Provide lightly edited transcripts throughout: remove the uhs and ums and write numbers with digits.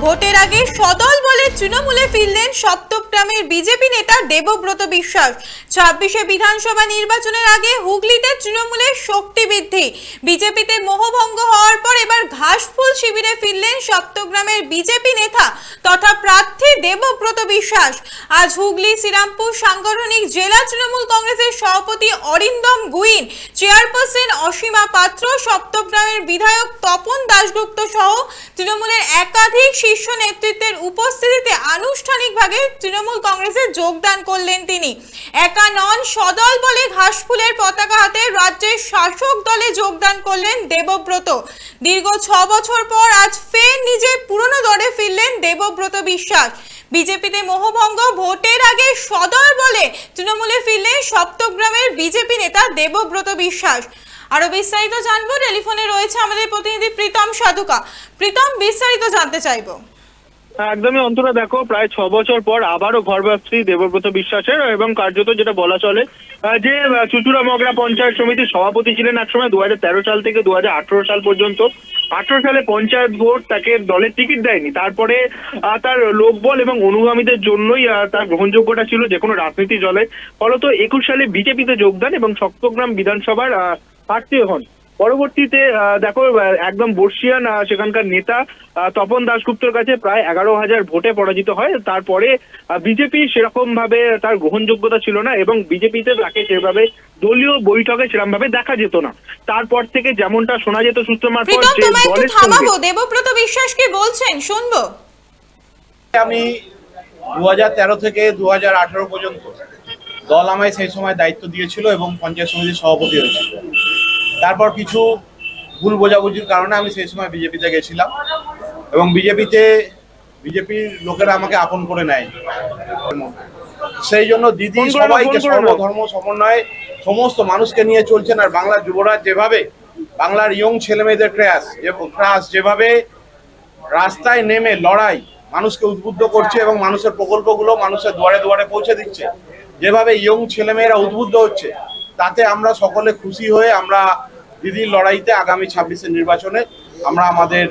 ভোটের আগে সদল বলে তৃণমূলে ফিরলেন সপ্তগ্রামের বিজেপি নেতা দেবব্রত বিশ্বাস। 26শে বিধানসভা নির্বাচনের আগে হুগলিতে তৃণমূলের শক্তি বৃদ্ধি, বিজেপিতে মোহভঙ্গ হওয়ার পর এবার ঘাসফুল শিবিরে ফিরলেন সপ্তগ্রামের বিজেপি নেতা তথা প্রার্থী দেবব্রত বিশ্বাস। আজ হুগলি শ্রীরামপুর সাংগঠনিক জেলা তৃণমূল কংগ্রেসের সভাপতি অরিন্দম গুইন, চেয়ারপারসন অসীমা পাত্র, সপ্তগ্রামের বিধায়ক তপন দাশগুপ্ত সহ তৃণমূলের একাধিক শীর্ষ নেতৃত্বের উপস্থিতিতে আনুষ্ঠানিকভাবে তৃণমূল কংগ্রেসে যোগদান করলেন তিনি। একা নন, সদল বলে ঘাসফুলের পতাকা হাতে রাজ্যের শাসক দলে যোগদান করলেন দেবব্রত। দীর্ঘ 6 বছর পর আজ ফের নিজের পুরনো দলে ফিরলেন দেবব্রত বিশ্বাস। বিজেপিতে মোহভঙ্গ, ভোটের আগে সদল বলে তৃণমূলে ফিরলেন সপ্তগ্রামের বিজেপি নেতা দেবব্রত বিশ্বাস। আরো বিস্তারিত জানবো, টেলিফোনে রয়েছে আমাদের প্রতিনিধি প্রীতম সাধুকা। প্রীতম, বিস্তারিত জানতে চাইবো। একদমই অন্তরা, দেখো প্রায় 6 বছর পর আবারও ঘরবাসী দেবব্রত বিশ্বাসের, এবং কার্যত যেটা বলা চলে যে চুচুড়া মগরা পঞ্চায়েত সমিতির সভাপতি ছিলেন একসময় 2013 সাল থেকে 2018 সাল পর্যন্ত। 18 সালে পঞ্চায়েত ভোট তাকে দলের টিকিট দেয়নি, তারপরে তার লোকবল এবং অনুগামীদের জন্যই তার গ্রহণযোগ্যতা ছিল যে কোনো রাজনীতি দলে। ফলত 21 সালে বিজেপিতে যোগদান এবং সপ্তগ্রাম বিধানসভার প্রার্থী হন। পরবর্তীতে দেখো একদম বর্ষিয়ান সেখানকার নেতা তপন দাশগুপ্তর কাছে প্রায় 11,000 ভোটে পরাজিত হয়। তারপরে বিজেপি সেরকম ভাবে তার গ্রহণযোগ্যতা ছিল না এবং বিজেপিতে তাকে সেভাবে দলীয় বৈঠকে সেরকম ভাবে দেখা যেত না। তারপর থেকে যেমনটা শোনা যেত সূত্র মারফত যে দলের সঙ্গে দেবব্রত বিশ্বাস কি বলছেন শুনবো। আমি 2013 থেকে 2018 পর্যন্ত দল আমায় সেই সময় দায়িত্ব দিয়েছিল এবং পঞ্চায়েত সমিতির সভাপতি হয়েছিল। তারপর কিছু ভুল বোঝাবুঝির কারণে আমি সেই সময় বিজেপিতে গেছিলাম এবং বিজেপির লোকেরা আমাকে আপন করে নেয়। সেই জন্য দিদি সবাইকে সর্বধর্ম সমন্বয়ে সমস্ত মানুষকে নিয়ে চলছেন। আর বাংলার যুবরাজ যেভাবে বাংলার ইয়ং ছেলেমেয়েদের ক্রাস যেভাবে রাস্তায় নেমে লড়াই মানুষকে উদ্বুদ্ধ করছে এবং মানুষের প্রকল্পগুলো মানুষের দুয়ারে দুয়ারে পৌঁছে দিচ্ছে, যেভাবে ইয়ং ছেলেমেয়েরা উদ্বুদ্ধ হচ্ছে, তাতে আমরা সকলে খুশি হয়ে আমরা দিদির লড়াইতে আগামী 26শে নির্বাচনে আমরা আমাদের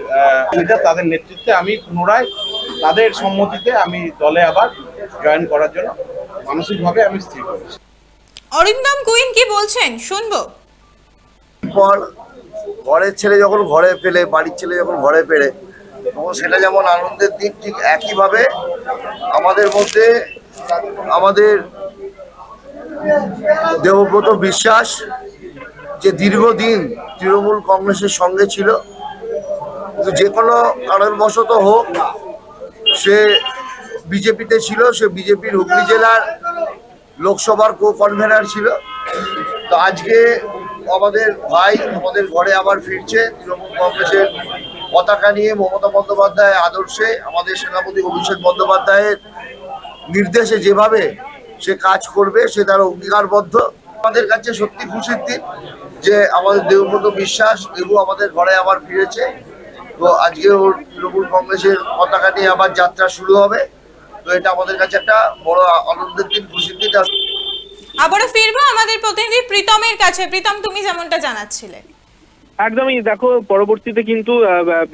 তাদের নেতৃত্বে আমি পুনরায় তাদের সম্মতিতে আমি দলে আবার জয়েন করার জন্য মানসিকভাবে আমি স্থির করেছি। অরিন্দম গুইন কি বলছেন শুনবো। পর ঘরের ছেলে যখন ঘরে পেলে, বাড়ির ছেলে যখন ঘরে পেলে, তখন সেটা যেমন আনন্দের দিন, ঠিক একইভাবে আমাদের মধ্যে আমাদের দেবব্রত বিশ্বাস যে দীর্ঘদিন তৃণমূল কংগ্রেসের সঙ্গে ছিল, কিন্তু যে কোনো কারণবশত হোক সে বিজেপিতে ছিল, সে বিজেপির হুগলি জেলার লোকসভার কো-কনভেনার ছিল। তো আজকে আমাদের ভাই আমাদের ঘরে আবার ফিরছে তৃণমূল কংগ্রেসের পতাকা নিয়ে, মমতা বন্দ্যোপাধ্যায়ের আদর্শে, আমাদের সেনাপতি অভিষেক বন্দ্যোপাধ্যায়ের নির্দেশে যেভাবে সে কাজ করবে সে তার অঙ্গীকারবদ্ধ। আমাদের কাছে সত্যি খুশির দিন যে আমাদের দেবব্রত বিশ্বাস দেবু আমাদের ঘরে আবার ফিরেছে। তো আজকে ওর তৃণমূল কংগ্রেসের পতাকা নিয়ে আবার যাত্রা শুরু হবে। তো এটা আমাদের কাছে একটা বড় আনন্দের দিন, খুশির দিন। আবারও ফিরবো আমাদের প্রতিনিধি প্রীতমের কাছে। প্রীতম, তুমি যেমনটা জানাচ্ছিলে। একদমই, দেখো পরবর্তীতে কিন্তু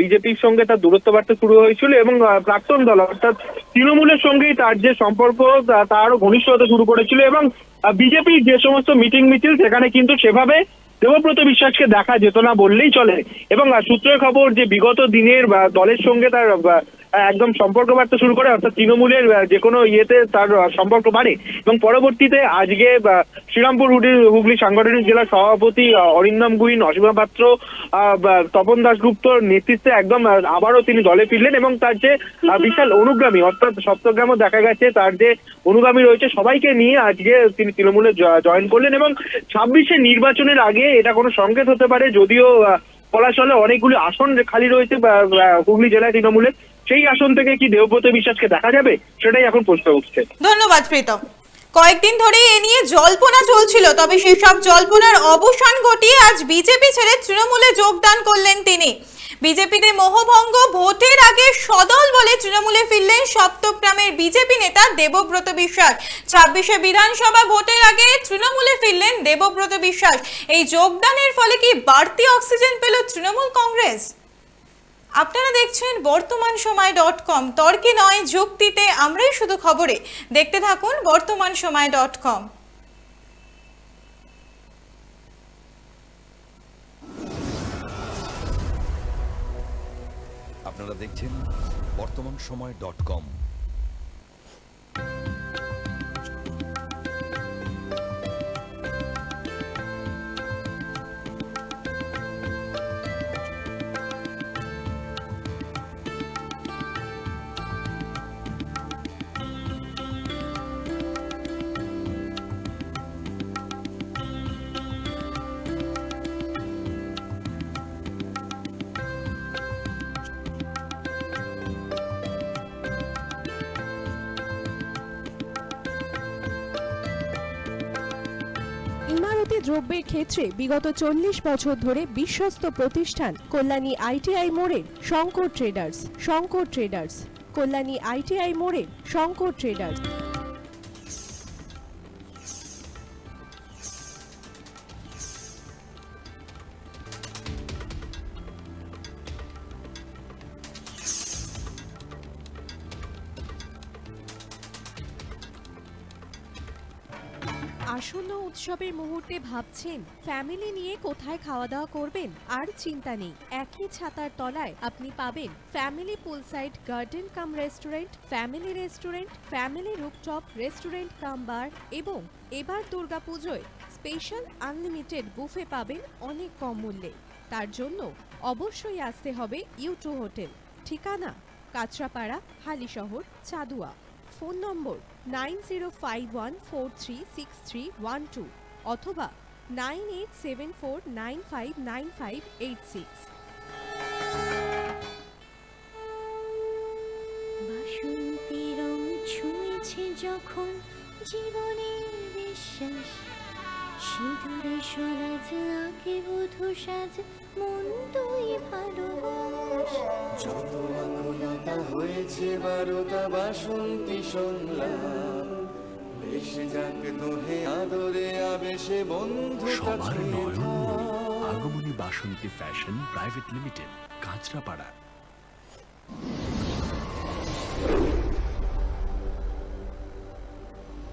বিজেপির সঙ্গে তার দূরত্ব বাড়তে শুরু হয়েছিল এবং প্রাক্তন দল অর্থাৎ তৃণমূলের সঙ্গেই তার যে সম্পর্ক তা আরো ঘনিষ্ঠ হতে শুরু করেছিল এবং বিজেপির যে সমস্ত মিটিং মিছিল সেখানে কিন্তু সেভাবে দেবব্রত বিশ্বাসকে দেখা যেত না বললেই চলে। এবং সূত্রের খবর যে বিগত দিনের দলের সঙ্গে তার একদম সম্পর্ক বাড়তে শুরু করে, অর্থাৎ তৃণমূলের যে কোনো ইয়েতে তার সম্পর্ক বাড়ে এবং পরবর্তীতে আজকে শ্রীরামপুর হুগলি সাংগঠনিক জেলা সভাপতি অরিন্দম গুইন, অসীমা পাত্র, তপন দাশগুপ্তর নেতৃত্বে একদম আবারও তিনি দলে ফিরলেন এবং তার যে বিশাল অনুগামী, অর্থাৎ সপ্তগ্রামও দেখা গেছে তার যে অনুগামী রয়েছে সবাইকে নিয়ে আজকে তিনি তৃণমূলে জয়েন করলেন। এবং 26শে নির্বাচনের আগে এটা কোনো সংকেত হতে পারে, যদিও বলা চলে অনেকগুলি আসন খালি রয়েছে হুগলি জেলায় তৃণমূলে, সেই আসন থেকে কি দেবব্রত বিশ্বাসকে দেখা যাবে সেটাই এখন প্রশ্ন উঠছে। ধন্যবাদ প্রীতম। কয়েকদিন ধরে এ নিয়ে জল্পনা চলছিল, তবে সেসব জল্পনার অবসান ঘটিয়ে আজ বিজেপি ছেড়ে তৃণমূলে যোগদান করলেন তিনি। বিজেপিতে মোহভঙ্গ, ভোটের আগে সদল বলে তৃণমূলে ফিরলেন সপ্তগ্রামের বিজেপি নেতা দেবব্রত বিশ্বাস। 26শে বিধানসভা ভোটের আগে তৃণমূলে ফিরলেন দেবব্রত বিশ্বাস। এই যোগদানের ফলে কি বাড়তি অক্সিজেন পেল তৃণমূল কংগ্রেস? আপনারা দেখছেন বর্তমান সময় .com, তর্কে নয় যুক্তিতে আমরাই শুধু খবরে। দেখতে থাকুন বর্তমান সময় .com। আপনারা দেখছেন বর্তমান সময় .com। ইমারতি দ্রব্যের ক্ষেত্রে বিগত 40 বছর ধরে বিশ্বস্ত প্রতিষ্ঠান কল্যাণী ITI মোড়ের শঙ্কর ট্রেডার্স, কল্যাণী ITI মোড়ের শঙ্কর ট্রেডার্স। আসন্ন উৎসবের মুহূর্তে ভাবছেন ফ্যামিলি নিয়ে কোথায় খাওয়া দাওয়া করবেন? আর চিন্তা নেই, একই ছাতার তলায় আপনি পাবেন family poolside garden cum restaurant, family rooftop restaurant cum bar এবং এবার দুর্গাপুজোয় স্পেশাল আনলিমিটেড বুফে পাবেন অনেক কম মূল্যে। তার জন্য অবশ্যই আসতে হবে U2 হোটেল। ঠিকানা কাঁচরাপাড়া, হালিশহর, চাদুয়া। ফোন নম্বর 9051436312 অথবা 9874959586। বাসন্তী রং ছুঁয়েছে যখন জীবনের বিশ্বাস, সিঁদুরে সরাজ আঁকে বধূ সাজ, মন তুই ভালোবাস। যত আকুলতা হয়েছে বারোটা বাসন্তী সংলাপ, ভেসে যাক দোহে আদরে আবেশে বন্ধু সবার নয়নমণি আগমনী বাসন্তী fashion private limited, Kanchrapara.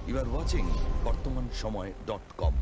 You are watching বর্তমান সময় .com।